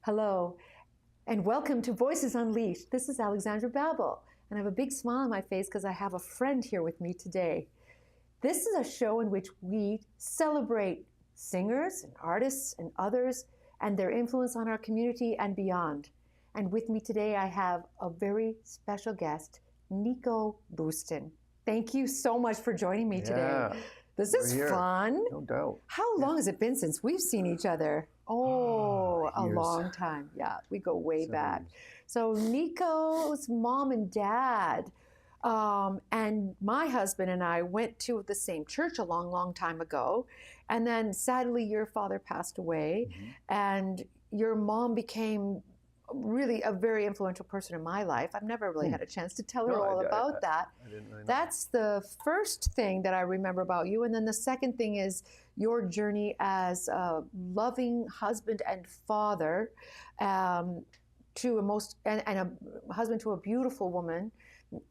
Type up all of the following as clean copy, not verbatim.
Hello, and welcome to Voices Unleashed. This is Alexandra Babel, and I have a big smile on my face because I have a friend here with me today. This is a show in which we celebrate singers and artists and others and their influence on our community and beyond. And with me today, I have a very special guest, Nico Boesten. Thank you so much for joining me today. This is fun. No doubt. How long has it been since we've seen each other? A long time. Yeah, we go way back. So Nico's mom and dad and my husband and I went to the same church a long, long time ago. And then sadly, your father passed away and your mom became really a very influential person in my life. I've never really had a chance to tell her all about that. I didn't really know. That's the first thing that I remember about you. And then the second thing is your journey as a loving husband and father to a husband to a beautiful woman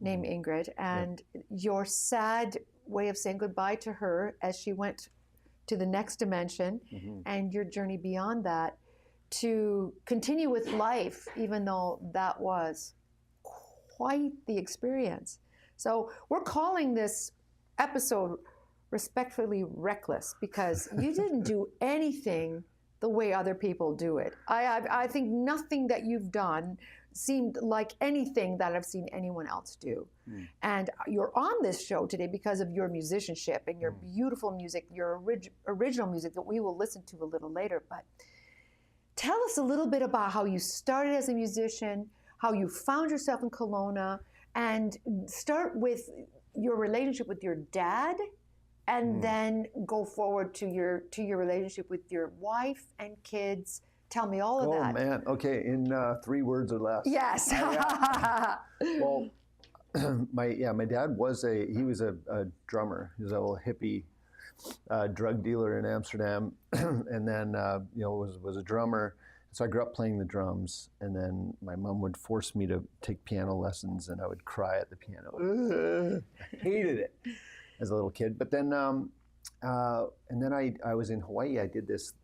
named Ingrid, and your sad way of saying goodbye to her as she went to the next dimension, and your journey beyond that to continue with life, even though that was quite the experience. So we're calling this episode Respectfully Reckless because you didn't do anything the way other people do it. I think nothing that you've done seemed like anything that I've seen anyone else do. And you're on this show today because of your musicianship and your beautiful music, your original music that we will listen to a little later. But tell us a little bit about how you started as a musician, how you found yourself in Kelowna, and start with your relationship with your dad, and then go forward to your relationship with your wife and kids. Tell me all of that. Oh man, okay, in 3 words or less. Yes. Well, my dad was a drummer. He was a little hippie drug dealer in Amsterdam, and then was a drummer. So I grew up playing the drums, and then my mom would force me to take piano lessons, and I would cry at the piano. I hated it as a little kid. But then, and then I was in Hawaii. I did this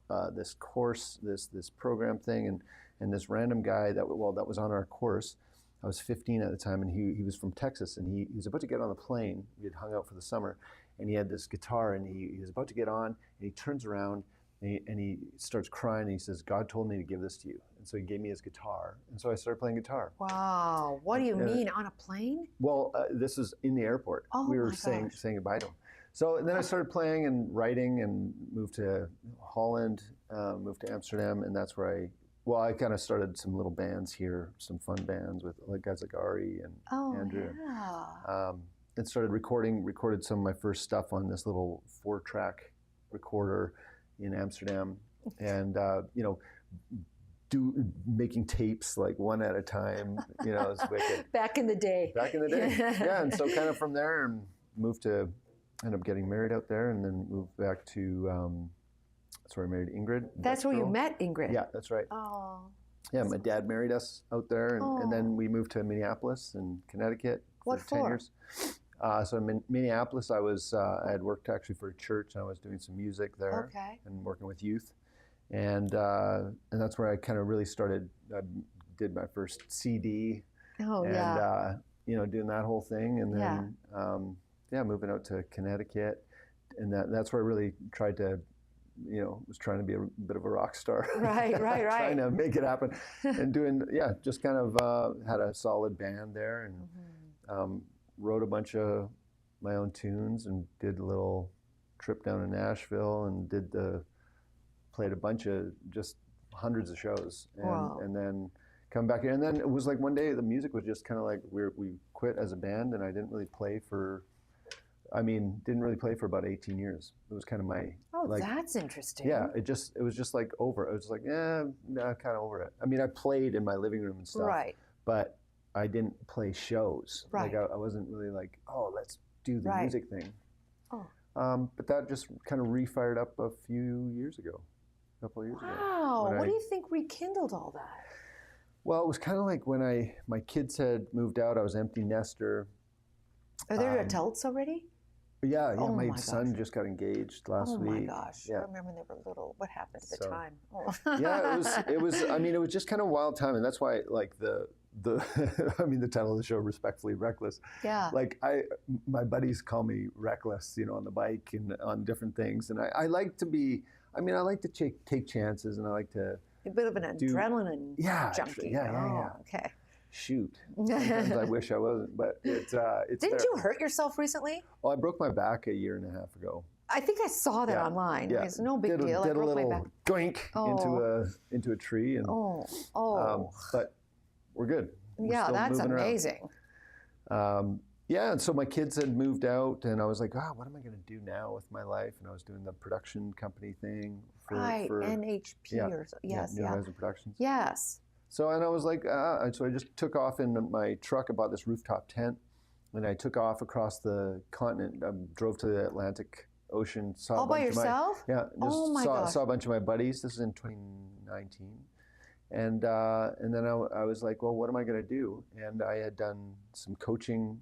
course, this program thing, and this random guy that was on our course. I was 15 at the time, and he was from Texas, and he was about to get on the plane. We had hung out for the summer, and he had this guitar, and he was about to get on, and he turns around, and he starts crying, and he says, "God told me to give this to you." And so he gave me his guitar, and so I started playing guitar. Wow, what do you mean, on a plane? Well, this was in the airport. Oh, we were saying goodbye to him. So and then I started playing and writing, and moved to Holland, moved to Amsterdam, and that's where I kind of started some little bands here, some fun bands with guys like Ari and Andrew. Yeah. And started recorded some of my first stuff on this little 4-track recorder in Amsterdam, and making tapes like one at a time. It's wicked. Back in the day. Yeah. And so kind of from there, ended up getting married out there, and then moved back to. That's where I married Ingrid. That's where you met Ingrid. Yeah, that's right. Oh. Yeah, my dad married us out there, and then we moved to Minneapolis in Connecticut for 10 years. So in Minneapolis, I had worked actually for a church, and I was doing some music there and working with youth, and that's where I kind of really started. I did my first CD, doing that whole thing, and then moving out to Connecticut, and that's where I really tried to. Was trying to be a bit of a rock star. Right. Trying to make it happen. And doing, just kind of had a solid band there, and wrote a bunch of my own tunes, and did a little trip down to Nashville, and played a bunch of just hundreds of shows. And then come back here. And then it was like one day the music was just kind of like, we quit as a band, and I didn't really play for about 18 years. It was kind of my... Oh, that's interesting. Yeah, it was just like over. I was like, kind of over it. I mean, I played in my living room and stuff. Right. But I didn't play shows. Right. Like I wasn't really like, let's do the music thing. Oh. But that just kind of refired up a couple of years ago. Wow. What do you think rekindled all that? Well, it was kind of like when my kids had moved out. I was empty nester. Are there adults already? Yeah, Oh my my son gosh. just got engaged last Oh my week. gosh. I Yeah. remember when they were little. What happened at the So time? Oh. yeah, I mean, it was just kind of a wild time, and that's why like the I mean, the title of the show, Respectfully Reckless. Yeah. Like my buddies call me reckless, on the bike and on different things, and I like to be. I mean, I like to take chances, and I like to A bit of an do. adrenaline Yeah, junkie. yeah. Oh, okay. Shoot. Sometimes I wish I wasn't, but it's Didn't there. you hurt yourself recently? Oh, I broke my back a year and a half ago. I think I saw that Yeah, online. yeah. It's no big Did deal. I a broke my back. little doink Oh. into a tree, and Oh. but we're good. We're Yeah, still that's moving around. amazing. Yeah, and so my kids had moved out, and I was like, what am I going to do now with my life? And I was doing the production company thing Right, for NHP or so. Yes, New yeah. Horizon Productions. Yes. So, and I was like, so I just took off in my truck. I bought this rooftop tent, and I took off across the continent. I drove to the Atlantic Ocean. Saw All a by bunch yourself? Of my, yeah, just Oh my gosh. saw a bunch of my buddies. This is in 2019. And then I was like, well, what am I going to do? And I had done some coaching.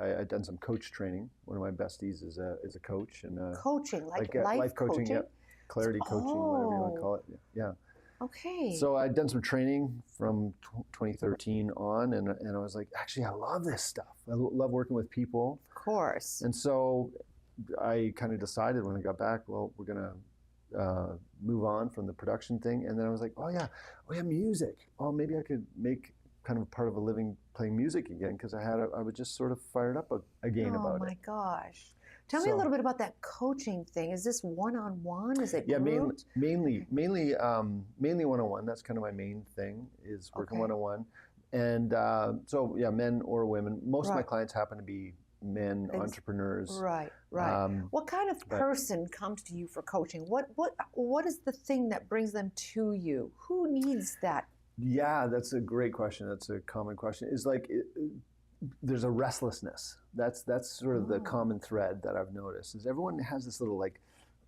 I had done some coach training. One of my besties is a coach, and Coaching, like life coaching, coaching? yeah, clarity coaching, whatever you want to call it. Yeah. Okay. So I'd done some training from 2013 on, and I was like, actually, I love this stuff. I love working with people. Of course. And so I kind of decided when I got back, well, we're going to move on from the production thing. And then I was like, oh yeah, music. Oh, maybe I could make kind of part of a living playing music again, because I was just sort of fired up again about it. Oh my gosh. Tell me a little bit about that coaching thing. Is this one-on-one? Is it grouped? mainly one-on-one. That's kind of my main thing, is working one-on-one. And so yeah, men or women. Most of my clients happen to be men, entrepreneurs. Right. What kind of person comes to you for coaching? What is the thing that brings them to you? Who needs that? Yeah, that's a great question. That's a common question. Is like there's a restlessness. That's sort of the common thread that I've noticed. Is everyone has this little like,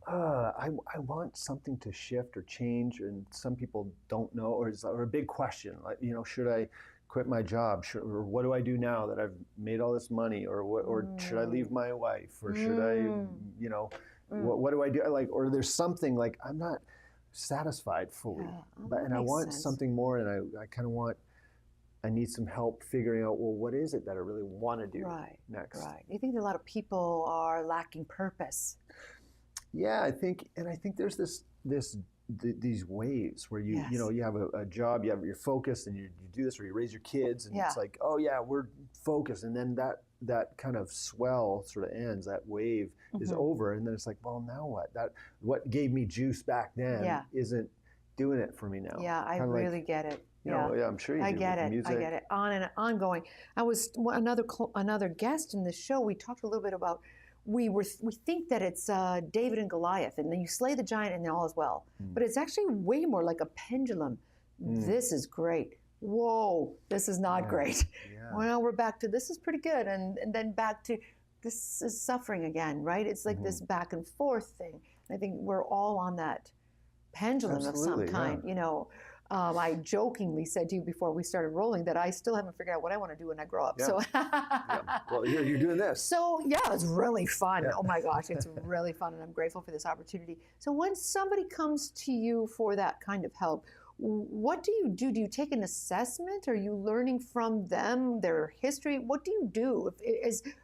I want something to shift or change, and some people don't know, or a big question like, should I quit my job, or what do I do now that I've made all this money, or should I leave my wife, or should I, what do I do? Like, or there's something like I'm not satisfied fully, and I want something more, and I kind of I need some help figuring out, well, what is it that I really want to do next? Right. You think that a lot of people are lacking purpose? Yeah, I think there's these waves where you have a job, you have your focus, and you do this, or you raise your kids, and it's like, oh yeah, we're focused, and then that kind of swell sort of ends, that wave is over, and then it's like, well, now what? What gave me juice back then isn't doing it for me now. Yeah, I really get it. Yeah, I'm sure you do. I get it. Music. I get it. On and ongoing. I was another guest in this show. We talked a little bit about we think that it's David and Goliath, and then you slay the giant, and then all is well. But it's actually way more like a pendulum. This is great. Whoa, this is not great. Yeah. Well, we're back to this is pretty good, and then back to this is suffering again, right? It's like this back and forth thing. And I think we're all on that pendulum of some kind. I jokingly said to you before we started rolling that I still haven't figured out what I want to do when I grow up. Yeah. So, well, you're doing this. So yeah, it's really fun. Yeah. Oh my gosh, it's really fun, and I'm grateful for this opportunity. So when somebody comes to you for that kind of help, what do you do? Do you take an assessment? Are you learning from them, their history? What do you do?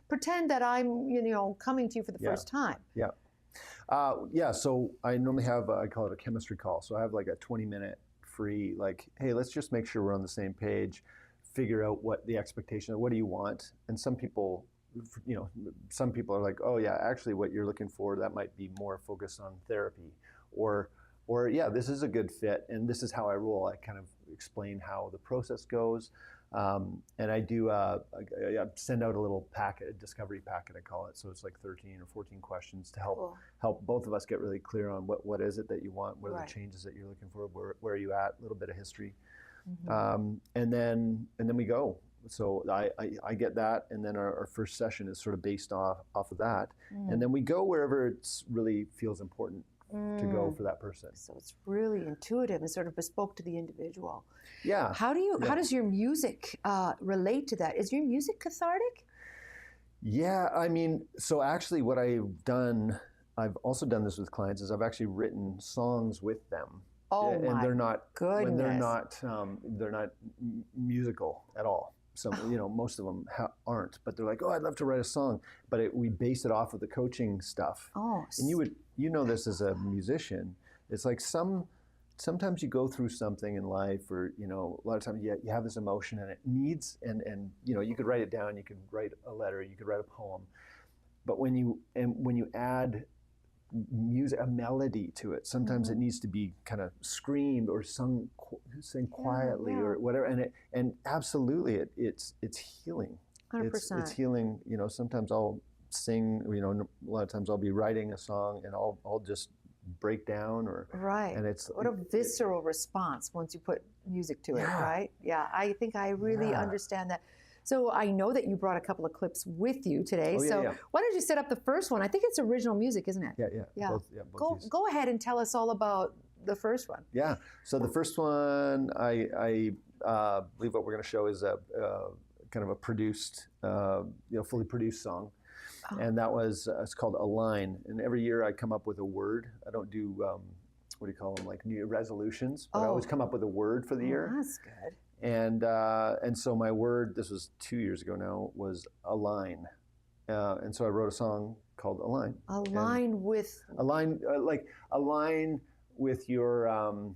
Pretend that I'm, coming to you for the first time. Yeah. So I normally have I call it a chemistry call. So I have like a 20-minute free, like, hey, let's just make sure we're on the same page, figure out what the expectation, what do you want? And some people are like, oh yeah, actually what you're looking for, that might be more focused on therapy, or yeah, this is a good fit, and this is how I roll. I kind of explain how the process goes. And I do I send out a little packet, a discovery packet, I call it. So it's like 13 or 14 questions to help both of us get really clear on what is it that you want, what are the changes that you're looking for, where are you at, a little bit of history, and then we go. So I get that, and then our first session is sort of based off of that, and then we go wherever it really feels important to go for that person. So it's really intuitive and sort of bespoke to the individual. Yeah. How does your music relate to that? Is your music cathartic? Yeah, I mean, so actually, what I've also done this with clients, is I've actually written songs with them, Oh and my they're not when goodness. they're not musical at all. Some, most of them aren't, but they're like, oh, I'd love to write a song, but we base it off of the coaching stuff. Oh, And you know this as a musician, it's like sometimes you go through something in life, or a lot of times you have this emotion, and it needs, and you could write it down, you could write a letter, you could write a poem, but when you add music, a melody to it, sometimes it needs to be kind of screamed or sung quietly, or whatever, and absolutely it's healing. 100%. It's healing. Sometimes I'll sing, a lot of times I'll be writing a song, and I'll just break down, Right. and it's what a visceral response once you put music to it, Yeah. right? Yeah, I think I really understand that. So I know that you brought a couple of clips with you today. Oh, yeah, so yeah. why don't you set up the first one? I think it's original music, isn't it? Yeah. Both Go ahead and tell us all about the first one. Yeah. So the first one, I believe what we're going to show is a kind of a produced, fully produced song, and that was it's called Align. And every year I come up with a word. I don't do what do you call them, like New Year resolutions, but I always come up with a word for the year. That's good. And so my word, this was 2 years ago now, was align. And so I wrote a song called Align. Align with align with your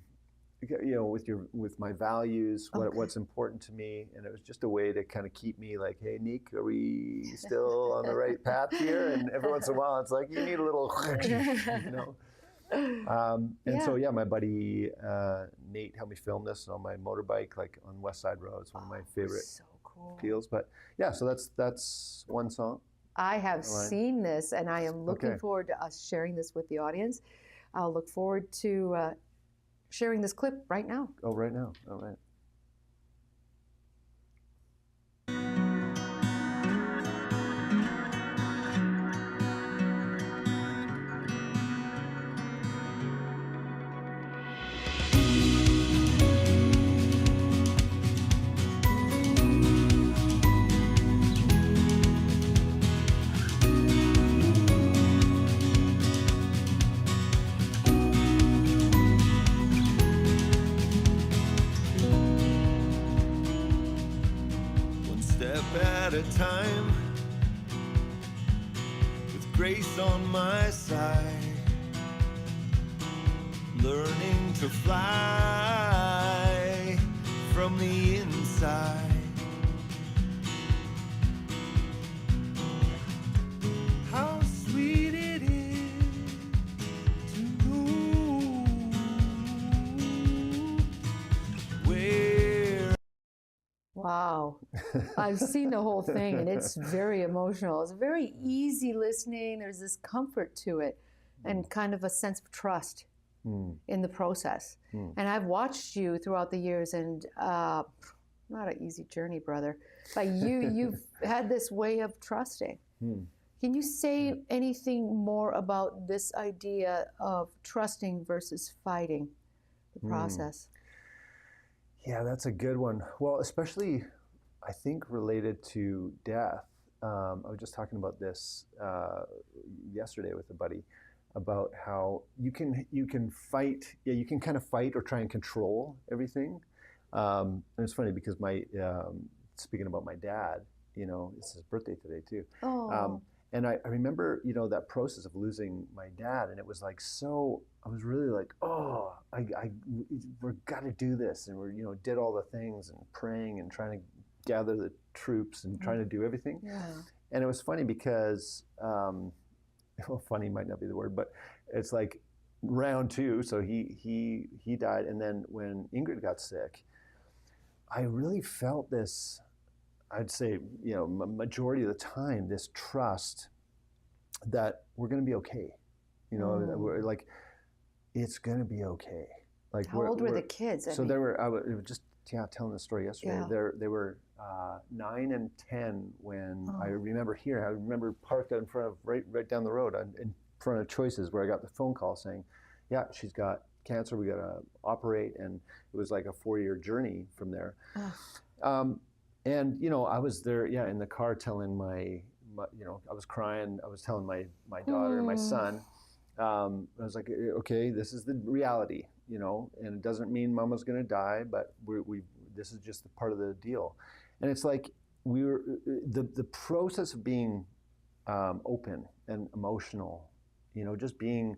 with my values, what's important to me, and it was just a way to kind of keep me like, hey, Nico, are we still on the right path here? And every once in a while, it's like you need a little, So my buddy Nate helped me film this on my motorbike, like on West Side Road. It's one of my favorite deals. But yeah, so that's one song. I have seen this, and I am looking forward to us sharing this with the audience. I'll look forward to sharing this clip right now. Oh, right now. All right. At a time, with grace on my side, learning to fly from the inside. How sweet it is to know where. Wow. I've seen the whole thing, and it's very emotional. It's very easy listening. There's this comfort to it, and kind of a sense of trust in the process. And I've watched you throughout the years, and not an easy journey, brother. But you've had this way of trusting. Can you say anything more about this idea of trusting versus fighting the process? Yeah, that's a good one. Well, especially, I think, related to death. I was just talking about this yesterday with a buddy about how you can fight. Yeah, you can kind of fight or try and control everything. And it's funny because speaking about my dad, it's his birthday today too. Oh. And I remember, that process of losing my dad, and it was like I was really like, oh, we're got to do this, and did all the things and praying and trying to gather the troops and trying to do everything. Yeah. And it was funny because, funny might not be the word, but it's like round two. So he died, and then when Ingrid got sick, I really felt this. I'd say, majority of the time, this trust that we're going to be okay. We're like, it's going to be okay. Like, how old were the kids? So they were. I was just telling the story yesterday. Yeah. They were 9 and 10 when I remember parked in front of right down the road in front of Choices, where I got the phone call saying, yeah, she's got cancer. We got to operate, and it was like a 4-year journey from there. And I was there, in the car telling my I was crying. I was telling my daughter and my son. I was like, okay, this is the reality, and it doesn't mean Mama's going to die, but this is just a part of the deal. And it's like the process of being open and emotional, just being,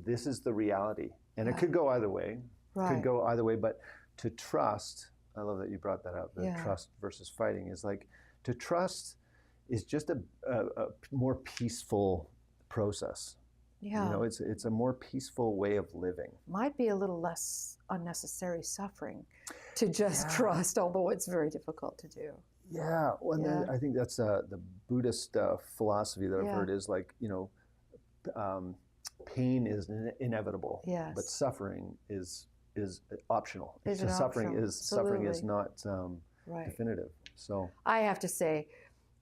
this is the reality. And it could go either way. Right. Could go either way, but to trust, I love that you brought that up, the trust versus fighting is like, to trust is just a more peaceful process. Yeah. It's a more peaceful way of living. Might be a little less unnecessary suffering to just trust, although it's very difficult to do. Yeah, well, and I think that's the Buddhist philosophy that I've heard is like, pain is inevitable, but suffering is optional. Suffering is not definitive. So I have to say,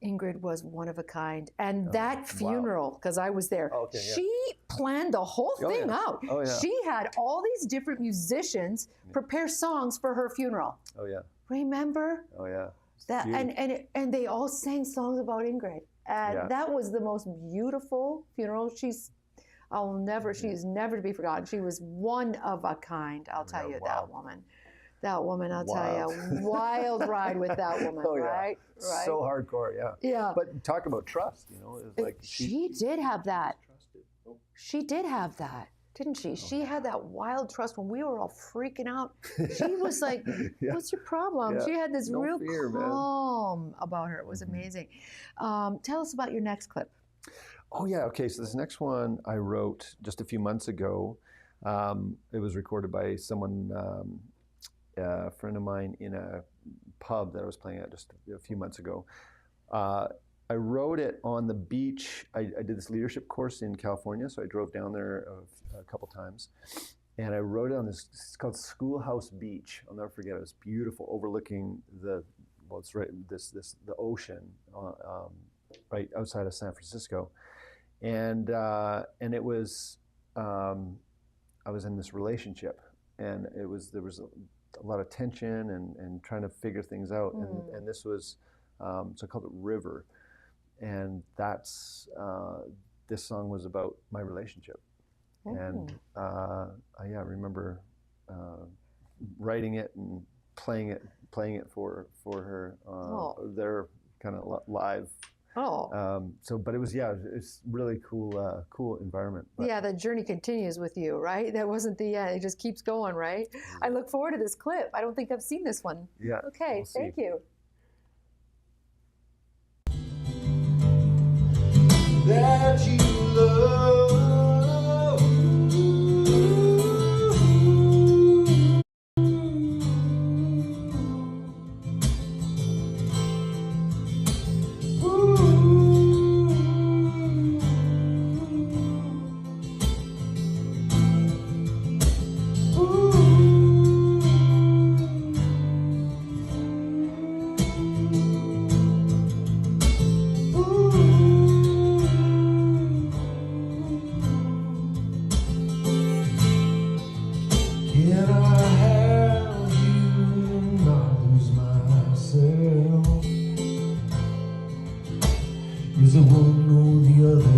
Ingrid was one of a kind, and that funeral, because I was there, she planned the whole thing out. Oh, yeah. She had all these different musicians prepare songs for her funeral. Oh yeah. Remember? Oh yeah. That and they all sang songs about Ingrid, and that was the most beautiful funeral. She's never to be forgotten. She was one of a kind. I'll tell you, that woman. That woman, I'll tell you, wild ride with that woman, right? Right. So hardcore, Yeah. But talk about trust, it's like she did have that. She did have that, didn't she? She had that wild trust when we were all freaking out. She was like, "What's your problem?" She had this real calm about her. It was amazing. Tell us about your next clip. Oh yeah, okay. So this next one I wrote just a few months ago. It was recorded by someone. A friend of mine in a pub that I was playing at just a few months ago. I wrote it on the beach. I did this leadership course in California, so I drove down there a couple times, and I wrote it on this. It's called Schoolhouse Beach. I'll never forget it. It was beautiful, overlooking the ocean, right outside of San Francisco, and it was I was in this relationship, and there was a lot of tension and trying to figure things out. And this was, so I called it River. And that's, this song was about my relationship. And I remember writing it and playing it for her, their kind of live. But it was, it's really cool environment. But. Yeah, the journey continues with you, right? That wasn't the end. It just keeps going, right? I look forward to this clip. I don't think I've seen this one. Yeah. Okay, we'll thank you. That you love. Is it one or the other?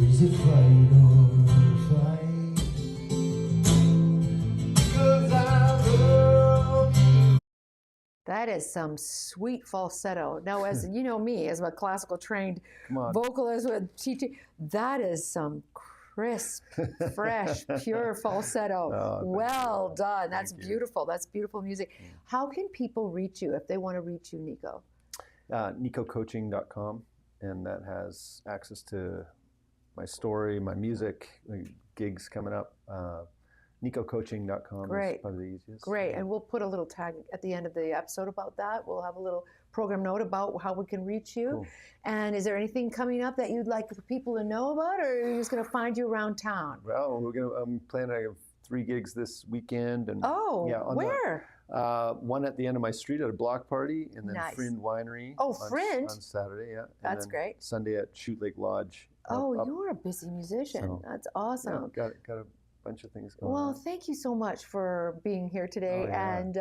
Is it fight or flight? 'Cause I love you. That is some sweet falsetto. Now, as you know me, as a classical trained vocalist with teaching, that is some crisp, fresh, pure falsetto. Well done. That's beautiful. That's beautiful music. How can people reach you if they want to reach you, Nico? NicoCoaching.com. And that has access to my story, my music, gigs coming up. NicoCoaching.com is probably the easiest. Great, and we'll put a little tag at the end of the episode about that. We'll have a little program note about how we can reach you. Cool. And is there anything coming up that you'd like people to know about, or are you just going to find you around town? Well, I'm planning. I have 3 gigs this weekend. And where? One at the end of my street at a block party, and then Friend Winery. Friend? On Saturday, and that's great. Sunday at Shoot Lake Lodge. You're a busy musician. So, that's awesome. Yeah, got a bunch of things going on. Well, thank you so much for being here today, and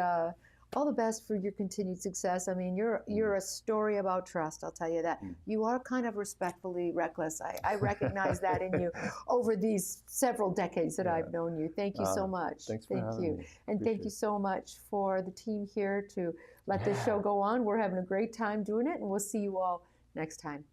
all the best for your continued success. I mean, you're a story about trust. I'll tell you that. You are kind of respectfully reckless. I recognize that in you over these several decades that I've known you. Thank you so much. Thanks for Thank having you. me. And thank Appreciate you it. so much for the team here to let this show go on. We're having a great time doing it, and we'll see you all next time.